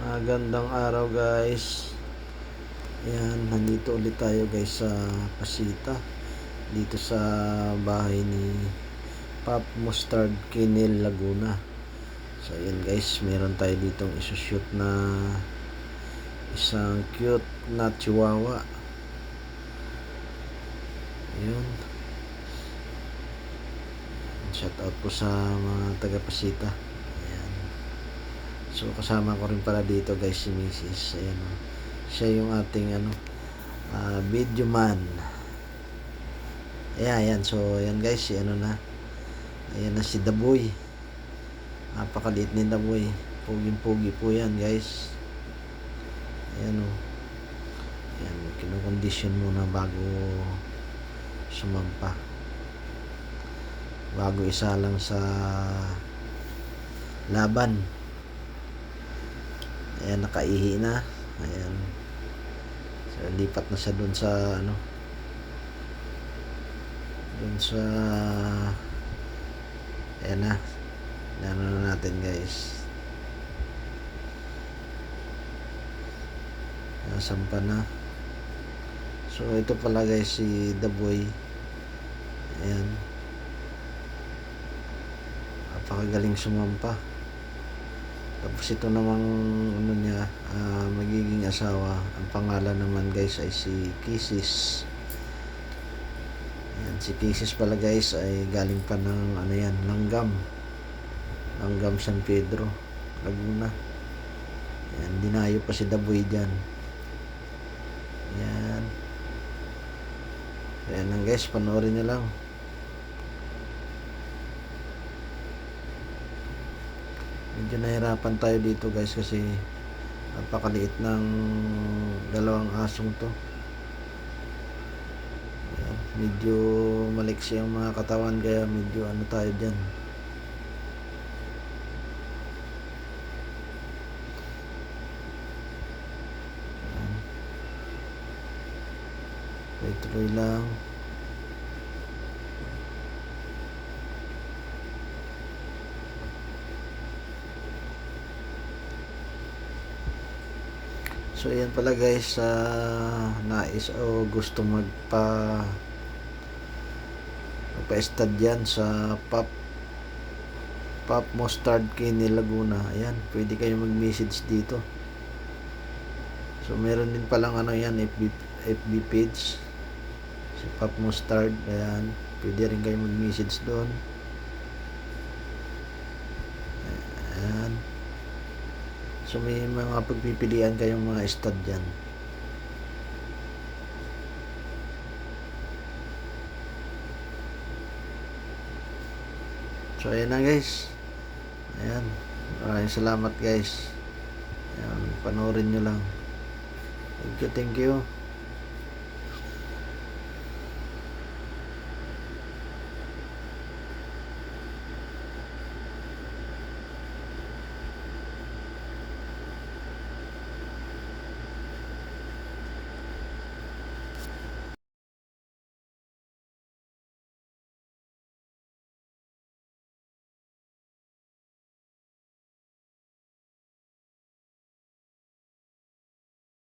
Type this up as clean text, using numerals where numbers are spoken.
Magandang araw guys. Ayan, nandito ulit tayo guys sa Pasita. Dito sa bahay ni Pop Mustard Kinil Laguna. So ayan guys, meron tayo ditong isushoot na isang cute na chihuahua. Ayan. Shout out po sa mga taga Pasita. So kasama ko rin pala dito guys si Mrs. Ayan, siya yung ating video man. Ayan. So ayan guys, si ayan na si Daboy. Napakaliit ni Daboy. Puging-pugi po yan guys. Ayan Ayan, kinukondisyon muna bago sumampa. Bago isa lang sa laban. Ayan, nakaihi na. Ayan. So, lipat na siya dun sa dun sa ayan na. Ayan na natin guys. Nasampa na. So ito pala guys si Daboy. Ayan. Napakagaling sumampa. Tapos ito namang niya, magiging asawa. Ang pangalan naman guys ay si Kisses. Ayan, si Kisses pala guys ay galing pa ng Langgam San Pedro, Laguna. Ayan, dinayo pa si Daboy dyan. Ayan. Ayan lang guys, panoorin nyo lang. Medyo nahirapan tayo dito guys kasi napakaliit ng dalawang asong to. Ayan, medyo maliksi ang mga katawan kaya medyo tayo dyan. Tuloy lang. So ayan pala guys, nais o gusto magpa-stud yan sa Pop Mustard Kinil Laguna. Ayan, pwede kayo mag-message dito. So meron din palang FB page si Pop Mustard. Ayan, pwede rin kayo mag-message doon. Ayan. So may mga pagpipilian kayong mga stud dyan. So ayan na guys. Ayan, maraming salamat guys. Ayan, panoorin nyo lang. Thank you.